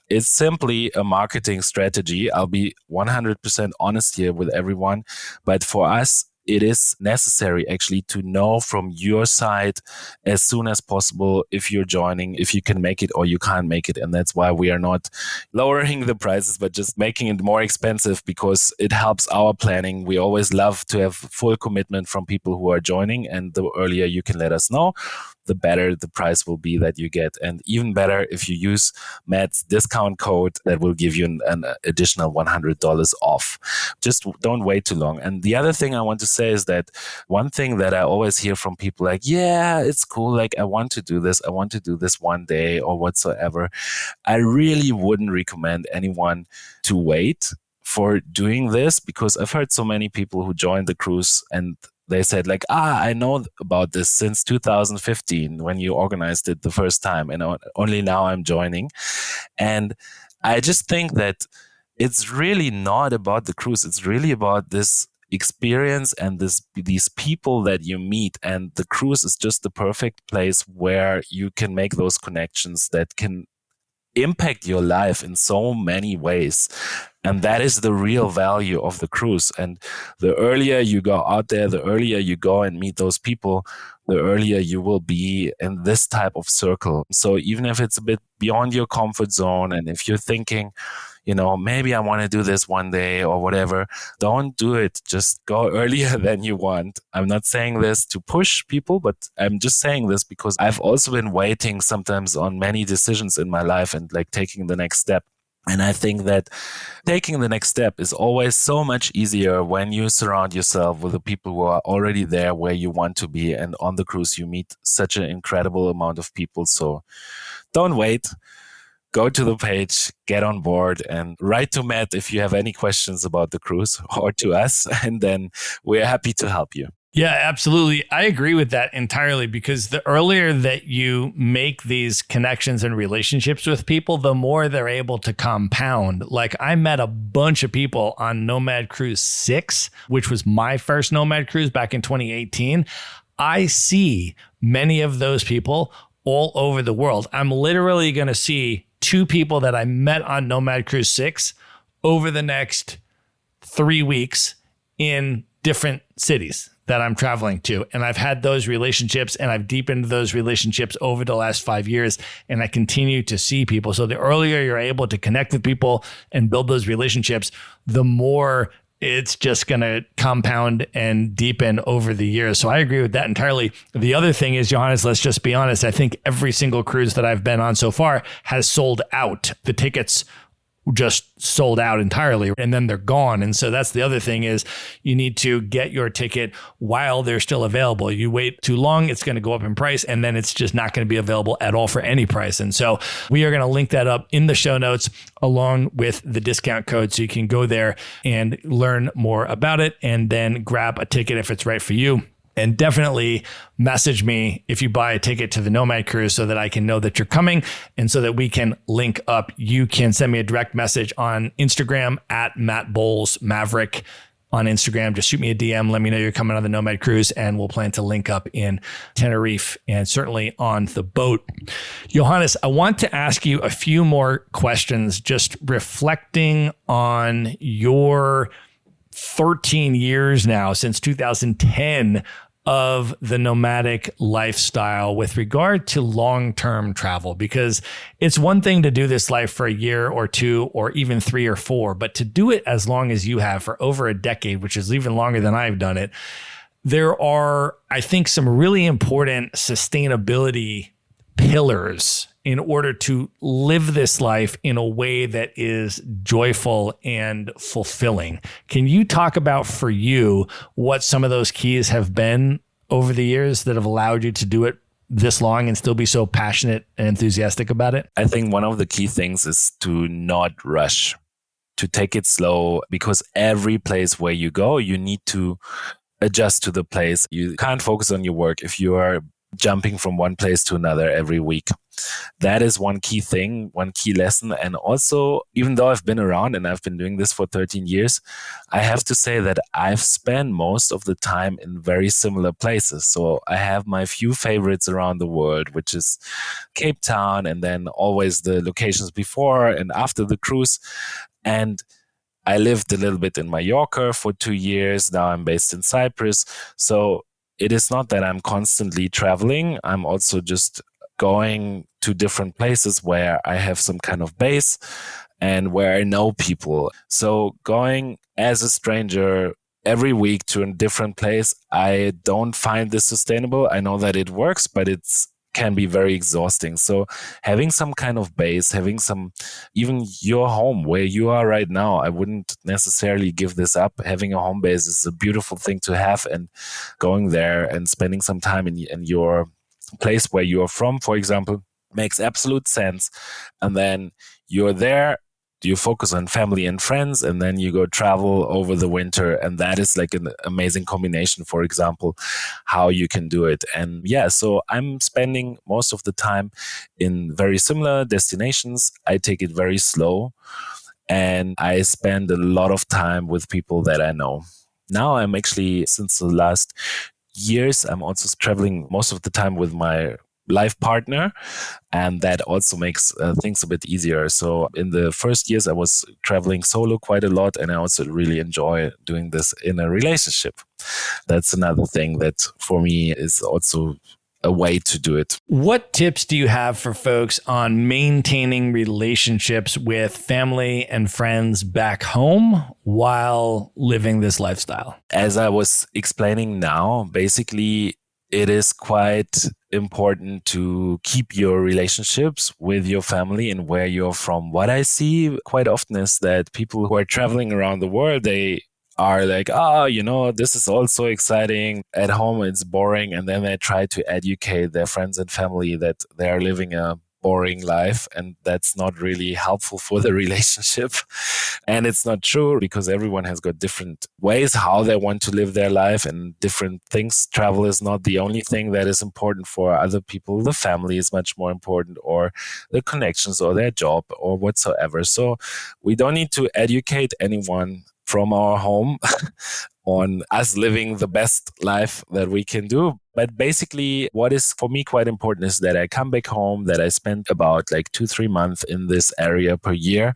[SPEAKER 1] It's simply a marketing strategy. I'll be 100% honest here with everyone. But for us, it is necessary actually to know from your side as soon as possible if you're joining, if you can make it or you can't make it. And that's why we are not lowering the prices, but just making it more expensive, because it helps our planning. We always love to have full commitment from people who are joining. And the earlier you can let us know, the better the price will be that you get. And even better if you use Matt's discount code, that will give you an additional $100 off. Just don't wait too long. And the other thing I want to say is that one thing that I always hear from people, like, yeah, it's cool. Like, I want to do this one day or whatsoever. I really wouldn't recommend anyone to wait for doing this, because I've heard so many people who joined the cruise and they said like, I know about this since 2015 when you organized it the first time, and only now I'm joining. And I just think that it's really not about the cruise. It's really about this experience and these people that you meet. And the cruise is just the perfect place where you can make those connections that can impact your life in so many ways. And that is the real value of the cruise. And the earlier you go out there, the earlier you go and meet those people, the earlier you will be in this type of circle. So even if it's a bit beyond your comfort zone, and if you're thinking, maybe I want to do this one day or whatever. Don't do it. Just go earlier than you want. I'm not saying this to push people, but I'm just saying this because I've also been waiting sometimes on many decisions in my life and like taking the next step. And I think that taking the next step is always so much easier when you surround yourself with the people who are already there where you want to be. And on the cruise, you meet such an incredible amount of people. So don't wait. Go to the page, get on board, and write to Matt if you have any questions about the cruise, or to us, and then we're happy to help you.
[SPEAKER 3] Yeah, absolutely. I agree with that entirely, because the earlier that you make these connections and relationships with people, the more they're able to compound. Like, I met a bunch of people on Nomad Cruise 6, which was my first Nomad Cruise back in 2018. I see many of those people all over the world. I'm literally going to see 2 people that I met on Nomad Cruise 6 over the next 3 weeks in different cities that I'm traveling to. And I've had those relationships, and I've deepened those relationships over the last 5 years, and I continue to see people. So the earlier you're able to connect with people and build those relationships, the more it's just going to compound and deepen over the years. So I agree with that entirely. The other thing is, Johannes, let's just be honest. I think every single cruise that I've been on so far has sold out. The tickets just sold out entirely, and then they're gone. And so that's the other thing, is you need to get your ticket while they're still available. You wait too long, it's going to go up in price, and then it's just not going to be available at all for any price. And so we are going to link that up in the show notes along with the discount code, so you can go there and learn more about it and then grab a ticket if it's right for you. And definitely message me if you buy a ticket to the Nomad Cruise, so that I can know that you're coming and so that we can link up. You can send me a direct message on Instagram at Matt Bowles Maverick on Instagram. Just shoot me a DM. Let me know you're coming on the Nomad Cruise, and we'll plan to link up in Tenerife and certainly on the boat. Johannes, I want to ask you a few more questions, just reflecting on your 13 years now, since 2010, of the nomadic lifestyle with regard to long-term travel, because it's one thing to do this life for a year or 2 or even 3 or 4, but to do it as long as you have, for over a decade, which is even longer than I've done it, there are, I think, some really important sustainability pillars in order to live this life in a way that is joyful and fulfilling. Can you talk about, for you, what some of those keys have been over the years that have allowed you to do it this long and still be so passionate and enthusiastic about it?
[SPEAKER 1] I think one of the key things is to not rush, to take it slow, because every place where you go, you need to adjust to the place. You can't focus on your work if you are jumping from one place to another every week. That is one key thing, one key lesson. And also, even though I've been around and I've been doing this for 13 years, I have to say that I've spent most of the time in very similar places. So I have my few favorites around the world, which is Cape Town, and then always the locations before and after the cruise. And I lived a little bit in Mallorca for 2 years. Now I'm based in Cyprus. So it is not that I'm constantly traveling. I'm also just going to different places where I have some kind of base and where I know people. So going as a stranger every week to a different place, I don't find this sustainable. I know that it works, but can be very exhausting. So having some kind of base, having even your home where you are right now, I wouldn't necessarily give this up. Having a home base is a beautiful thing to have, and going there and spending some time in your place where you are from, for example, makes absolute sense. And then you're there, you focus on family and friends, and then you go travel over the winter. And that is like an amazing combination, for example, how you can do it. And yeah, so I'm spending most of the time in very similar destinations. I take it very slow, and I spend a lot of time with people that I know. Now I'm actually, since the last years, I'm also traveling most of the time with my life partner, and that also makes things a bit easier. So in the first years, I was traveling solo quite a lot, and I also really enjoy doing this in a relationship. That's another thing that for me is also a way to do it.
[SPEAKER 3] What tips do you have for folks on maintaining relationships with family and friends back home while living this lifestyle?
[SPEAKER 1] As I was explaining now, basically, it is quite important to keep your relationships with your family and where you're from. What I see quite often is that people who are traveling around the world, they are like, this is all so exciting. At home, it's boring. And then they try to educate their friends and family that they are living a boring life, and that's not really helpful for the relationship. And it's not true, because everyone has got different ways how they want to live their life and different things. Travel is not the only thing that is important for other people. The family is much more important, or the connections, or their job, or whatsoever. So we don't need to educate anyone from our home on us living the best life that we can do. But basically, what is for me quite important is that I come back home, that I spend about like 2-3 months in this area per year.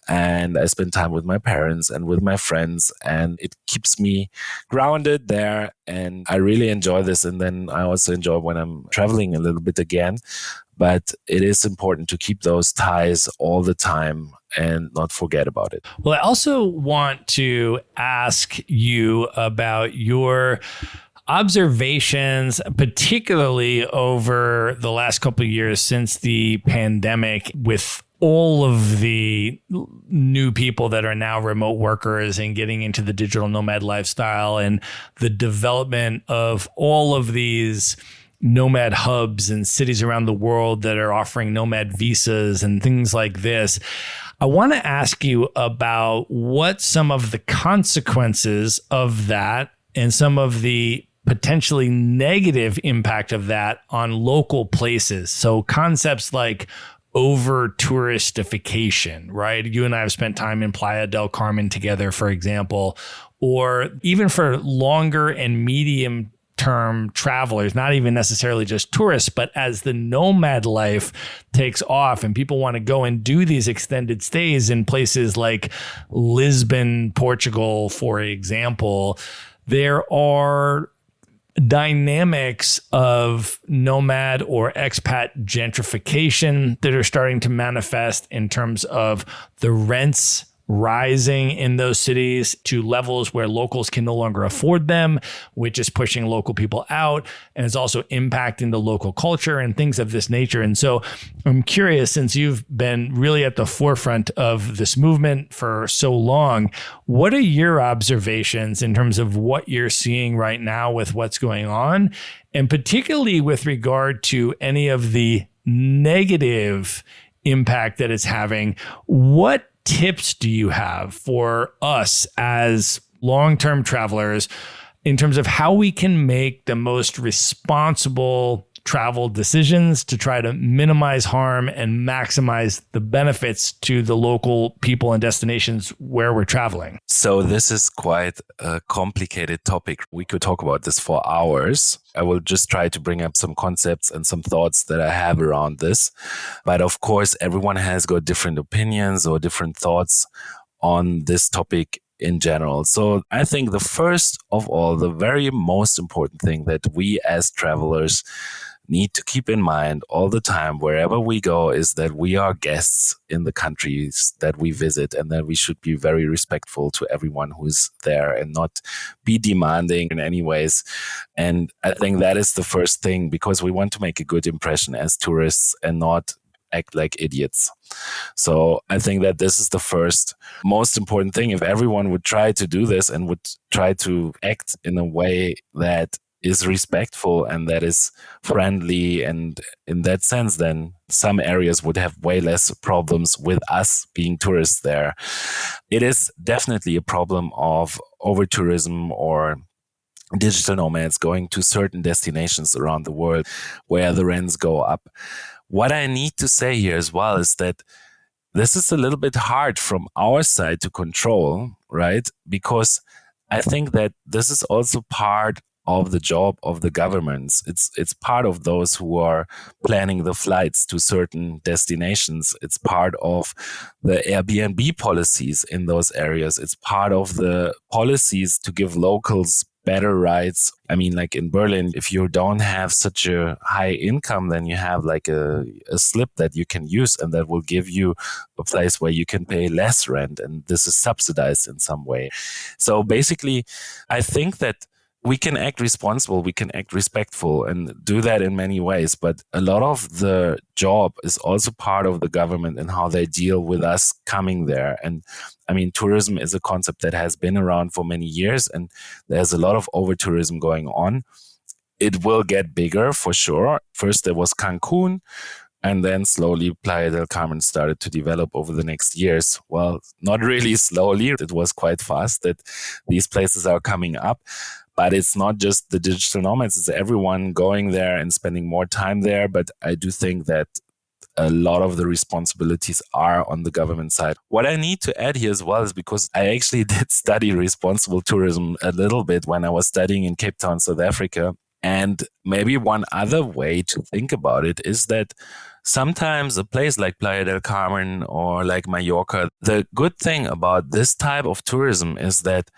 [SPEAKER 1] And I spend time with my parents and with my friends, and it keeps me grounded there. And I really enjoy this. And then I also enjoy when I'm traveling a little bit again. But it is important to keep those ties all the time and not forget about it.
[SPEAKER 3] Well, I also want to ask you about your observations, particularly over the last couple of years since the pandemic, with all of the new people that are now remote workers and getting into the digital nomad lifestyle, and the development of all of these nomad hubs and cities around the world that are offering nomad visas and things like this. I want to ask you about what some of the consequences of that and some of the potentially negative impact of that on local places. So concepts like over touristification, right? You and I have spent time in Playa del Carmen together, for example, or even for longer and medium term travelers, not even necessarily just tourists, but as the nomad life takes off and people want to go and do these extended stays in places like Lisbon, Portugal, for example, there are dynamics of nomad or expat gentrification that are starting to manifest in terms of the rents rising in those cities to levels where locals can no longer afford them, which is pushing local people out, and is also impacting the local culture and things of this nature. And so I'm curious, since you've been really at the forefront of this movement for so long, what are your observations in terms of what you're seeing right now with what's going on, and particularly with regard to any of the negative impact that it's having? What tips do you have for us as long-term travelers in terms of how we can make the most responsible travel decisions to try to minimize harm and maximize the benefits to the local people and destinations where we're traveling?
[SPEAKER 1] So this is quite a complicated topic. We could talk about this for hours. I will just try to bring up some concepts and some thoughts that I have around this. But of course, everyone has got different opinions or different thoughts on this topic in general. So I think the first of all, the very most important thing that we as travelers need to keep in mind all the time, wherever we go, is that we are guests in the countries that we visit, and that we should be very respectful to everyone who's there and not be demanding in any ways. And I think that is the first thing, because we want to make a good impression as tourists and not act like idiots. So I think that this is the first most important thing. If everyone would try to do this and would try to act in a way that is respectful and that is friendly, and in that sense, then some areas would have way less problems with us being tourists there. It is definitely a problem of over-tourism or digital nomads going to certain destinations around the world where the rents go up. What I need to say here as well is that this is a little bit hard from our side to control, right? Because I think that this is also part of the job of the governments. It's part of those who are planning the flights to certain destinations. It's part of the Airbnb policies in those areas. It's part of the policies to give locals better rights. I mean, like in Berlin, if you don't have such a high income, then you have like a slip that you can use, and that will give you a place where you can pay less rent. And this is subsidized in some way. So basically, I think that we can act responsible, we can act respectful, and do that in many ways. But a lot of the job is also part of the government and how they deal with us coming there. And I mean, tourism is a concept that has been around for many years, and there's a lot of over tourism going on. It will get bigger for sure. First, there was Cancun, and then slowly Playa del Carmen started to develop over the next years. Well, not really slowly. It was quite fast that these places are coming up. But it's not just the digital nomads, it's everyone going there and spending more time there. But I do think that a lot of the responsibilities are on the government side. What I need to add here as well is because I actually did study responsible tourism a little bit when I was studying in Cape Town, South Africa. And maybe one other way to think about it is that sometimes a place like Playa del Carmen or like Mallorca, the good thing about this type of tourism is that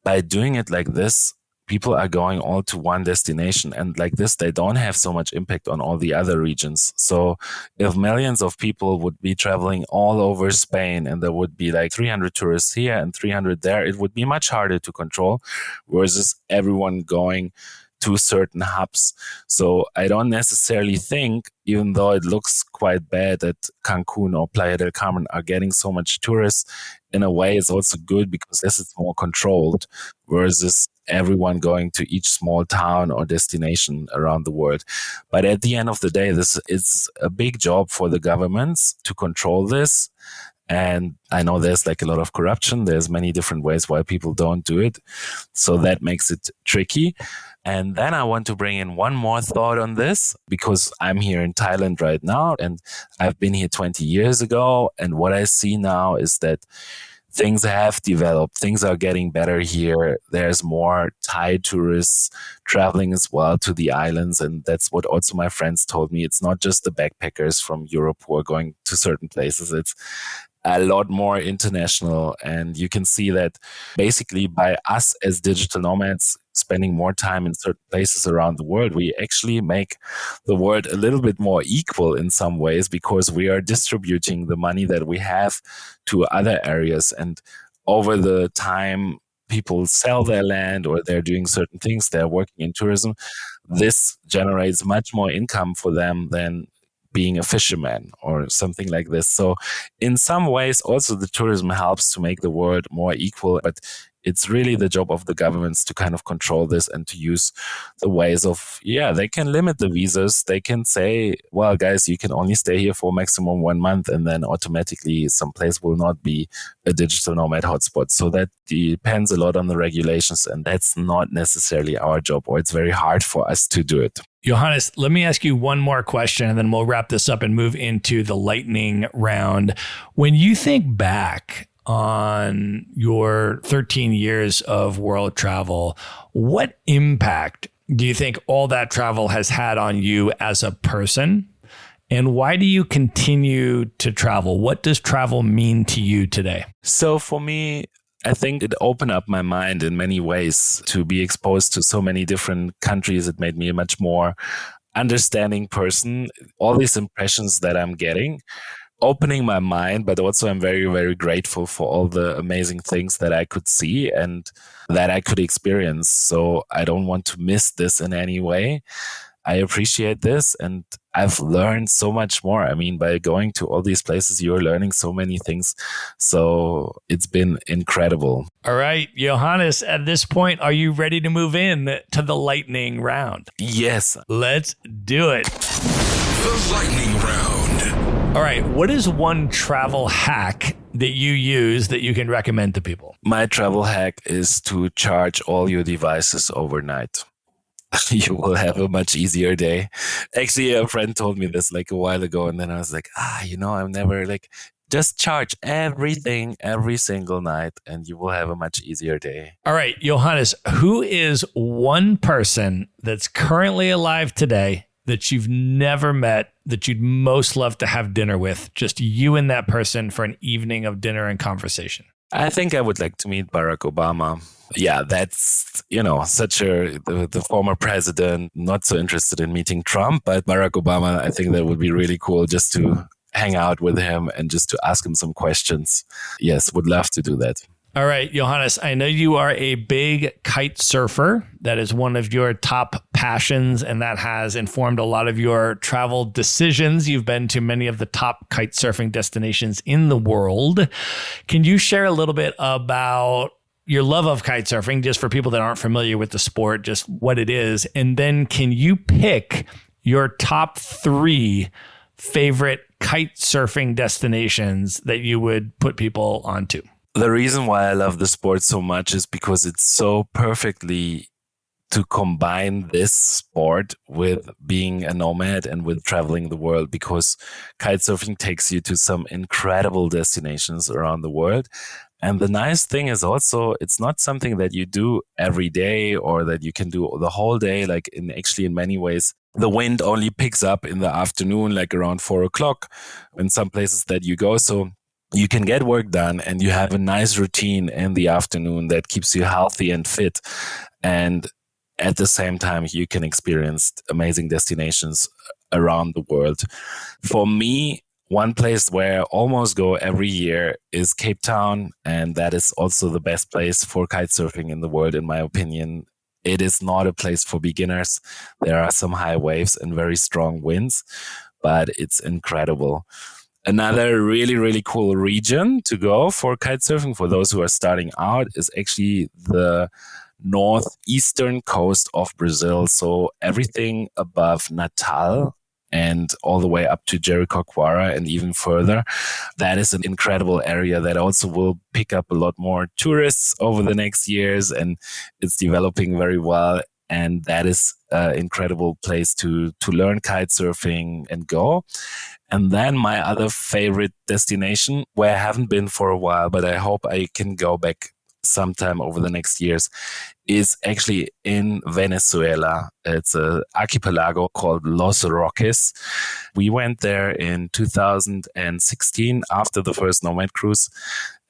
[SPEAKER 1] by doing it like this, people are going all to one destination, and like this, they don't have so much impact on all the other regions. So if millions of people would be traveling all over Spain and there would be like 300 tourists here and 300 there, it would be much harder to control versus everyone going to certain hubs. So I don't necessarily think, even though it looks quite bad that Cancun or Playa del Carmen are getting so much tourists, in a way it's also good because this is more controlled versus everyone going to each small town or destination around the world. But at the end of the day, this is a big job for the governments to control this. And I know there's like a lot of corruption. There's many different ways why people don't do it. So that makes it tricky. And then I want to bring in one more thought on this because I'm here in Thailand right now and I've been here 20 years ago. And what I see now is that things have developed. Things are getting better here. There's more Thai tourists traveling as well to the islands. And that's what also my friends told me. It's not just the backpackers from Europe who are going to certain places. It's a lot more international. And you can see that basically by us as digital nomads spending more time in certain places around the world, we actually make the world a little bit more equal in some ways because we are distributing the money that we have to other areas. And over the time, people sell their land or they're doing certain things, they're working in tourism. This generates much more income for them than being a fisherman or something like this. So in some ways, also the tourism helps to make the world more equal, but it's really the job of the governments to kind of control this and to use the ways of, they can limit the visas. They can say, well, guys, you can only stay here for maximum 1 month, and then automatically some place will not be a digital nomad hotspot. So that depends a lot on the regulations, and that's not necessarily our job, or it's very hard for us to do it.
[SPEAKER 3] Johannes, let me ask you one more question and then we'll wrap this up and move into the lightning round. When you think back on your 13 years of world travel, what impact do you think all that travel has had on you as a person? And why do you continue to travel? What does travel mean to you today?
[SPEAKER 1] So for me, I think it opened up my mind in many ways to be exposed to so many different countries. It made me a much more understanding person. All these impressions that I'm getting, opening my mind, but also I'm very, very grateful for all the amazing things that I could see and that I could experience. So I don't want to miss this in any way. I appreciate this and I've learned so much more. I mean, by going to all these places, you're learning so many things. So it's been incredible.
[SPEAKER 3] All right, Johannes, at this point, are you ready to move in to the lightning round?
[SPEAKER 1] Yes.
[SPEAKER 3] Let's do it.
[SPEAKER 2] The lightning round.
[SPEAKER 3] All right, what is one travel hack that you use that you can recommend to people?
[SPEAKER 1] My travel hack is to charge all your devices overnight. You will have a much easier day. Actually, a friend told me this like a while ago, and then I was like, I've never Just charge everything every single night and you will have a much easier day.
[SPEAKER 3] All right, Johannes, who is one person that's currently alive today that you've never met that you'd most love to have dinner with? Just you and that person for an evening of dinner and conversation.
[SPEAKER 1] I think I would like to meet Barack Obama. Yeah, that's, the former president, not so interested in meeting Trump, but Barack Obama, I think that would be really cool just to hang out with him and just to ask him some questions. Yes, would love to do that.
[SPEAKER 3] All right, Johannes, I know you are a big kite surfer. That is one of your top passions, and that has informed a lot of your travel decisions. You've been to many of the top kite surfing destinations in the world. Can you share a little bit about your love of kite surfing, just for people that aren't familiar with the sport, just what it is? And then can you pick your top 3 favorite kite surfing destinations that you would put people onto?
[SPEAKER 1] The reason why I love the sport so much is because it's so perfectly to combine this sport with being a nomad and with traveling the world, because kite surfing takes you to some incredible destinations around the world. And the nice thing is also, it's not something that you do every day or that you can do the whole day. Like in many ways, the wind only picks up in the afternoon, like around 4:00 in some places that you go. So you can get work done and you have a nice routine in the afternoon that keeps you healthy and fit. And at the same time, you can experience amazing destinations around the world. For me, one place where I almost go every year is Cape Town. And that is also the best place for kite surfing in the world, in my opinion. It is not a place for beginners. There are some high waves and very strong winds, but it's incredible. Another really, really cool region to go for kite surfing for those who are starting out is actually the northeastern coast of Brazil. So everything above Natal and all the way up to Jericoacoara and even further. That is an incredible area that also will pick up a lot more tourists over the next years, and it's developing very well. And that is an incredible place to learn kite surfing and go. And then my other favorite destination, where I haven't been for a while, but I hope I can go back sometime over the next years, is actually in Venezuela. It's an archipelago called Los Roques. We went there in 2016 after the first Nomad Cruise.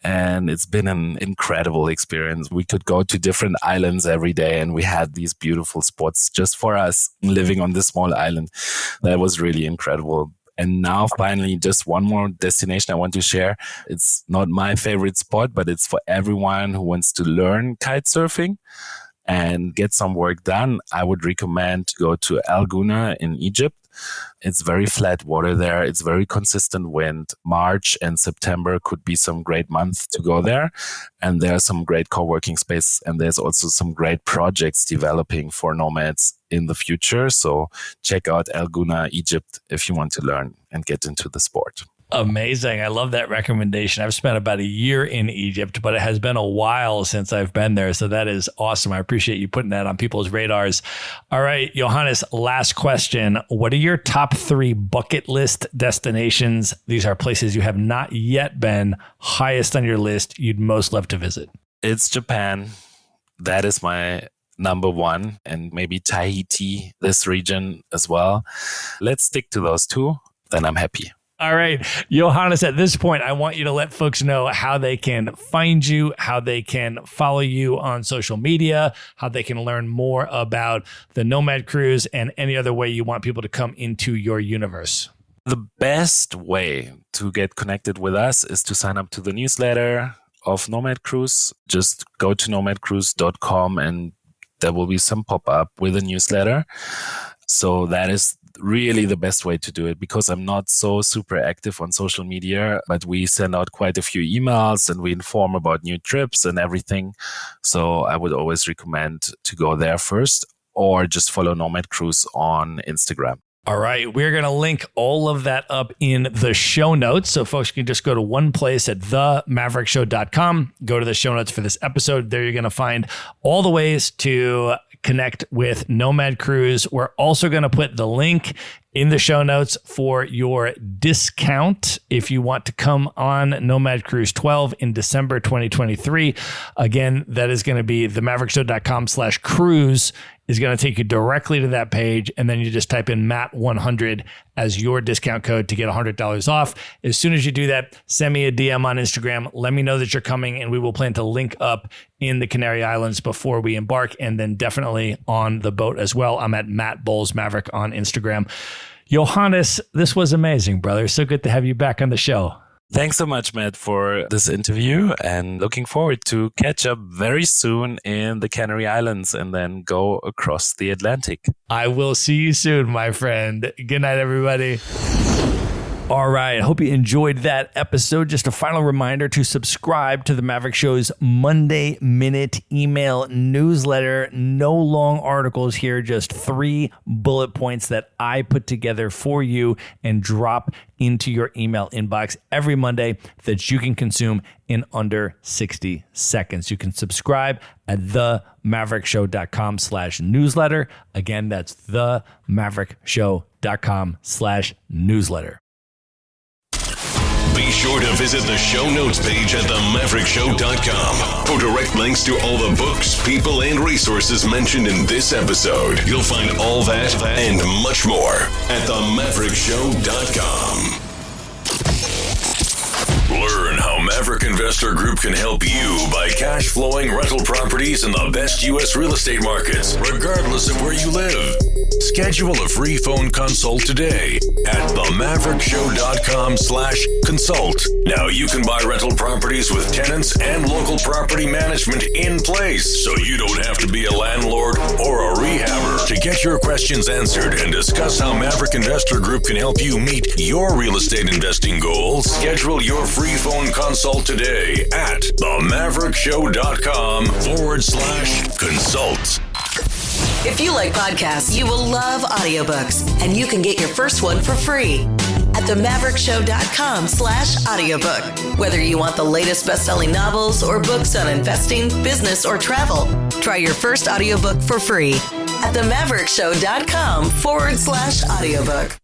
[SPEAKER 1] And it's been an incredible experience. We could go to different islands every day and we had these beautiful spots just for us living on this small island. That was really incredible. And now finally, just one more destination I want to share. It's not my favorite spot, but it's for everyone who wants to learn kite surfing and get some work done. I would recommend to go to El Gouna in Egypt. It's very flat water there. It's very consistent wind. March and September could be some great months to go there. And there are some great co-working spaces. And there's also some great projects developing for nomads in the future. So check out El Gouna, Egypt, if you want to learn and get into the sport.
[SPEAKER 3] Amazing. I love that recommendation. I've spent about a year in Egypt, but it has been a while since I've been there. So that is awesome. I appreciate you putting that on people's radars. All right, Johannes, last question. What are your top 3 bucket list destinations? These are places you have not yet been, highest on your list you'd most love to visit.
[SPEAKER 1] It's Japan. That is my number 1, and maybe Tahiti, this region as well. Let's stick to those 2. Then I'm happy.
[SPEAKER 3] All right, Johannes, at this point, I want you to let folks know how they can find you, how they can follow you on social media, how they can learn more about the Nomad Cruise, and any other way you want people to come into your universe.
[SPEAKER 1] The best way to get connected with us is to sign up to the newsletter of Nomad Cruise. Just go to nomadcruise.com and there will be some pop-up with a newsletter. So that is really the best way to do it, because I'm not so super active on social media, but we send out quite a few emails and we inform about new trips and everything. So I would always recommend to go there first, or just follow Nomad Cruise on Instagram.
[SPEAKER 3] All right, we're going to link all of that up in the show notes. So folks can just go to one place at themaverickshow.com, go to the show notes for this episode. There you're going to find all the ways to connect with Nomad Cruise. We're also going to put the link in the show notes for your discount if you want to come on Nomad Cruise 12 in December 2023. Again, that is going to be themaverickshow.com/cruise is going to take you directly to that page. And then you just type in Matt100 as your discount code to get $100 off. As soon as you do that, send me a DM on Instagram. Let me know that you're coming, and we will plan to link up in the Canary Islands before we embark, and then definitely on the boat as well. I'm at Matt Bowles Maverick on Instagram. Johannes, this was amazing, brother. So good to have you back on the show.
[SPEAKER 1] Thanks so much, Matt, for this interview, and looking forward to catch up very soon in the Canary Islands and then go across the Atlantic.
[SPEAKER 3] I will see you soon, my friend. Good night, everybody. All right. Hope you enjoyed that episode. Just a final reminder to subscribe to the Maverick Show's Monday Minute email newsletter. No long articles here, just 3 bullet points that I put together for you and drop into your email inbox every Monday that you can consume in under 60 seconds. You can subscribe at themaverickshow.com/newsletter. Again, that's themaverickshow.com/newsletter.
[SPEAKER 2] Be sure to visit the show notes page at themaverickshow.com for direct links to all the books, people, and resources mentioned in this episode. You'll find all that and much more at themaverickshow.com. Learn how Maverick Investor Group can help you buy cash flowing rental properties in the best U.S. real estate markets, regardless of where you live. Schedule a free phone consult today at themaverickshow.com/consult. Now you can buy rental properties with tenants and local property management in place, so you don't have to be a landlord or a rehabber. To get your questions answered and discuss how Maverick Investor Group can help you meet your real estate investing goals, schedule your free phone consult today at themaverickshow.com/consult.
[SPEAKER 4] If you like podcasts, you will love audiobooks, and you can get your first one for free at themaverickshow.com/audiobook. Whether you want the latest best-selling novels or books on investing, business, or travel, try your first audiobook for free at themaverickshow.com/audiobook.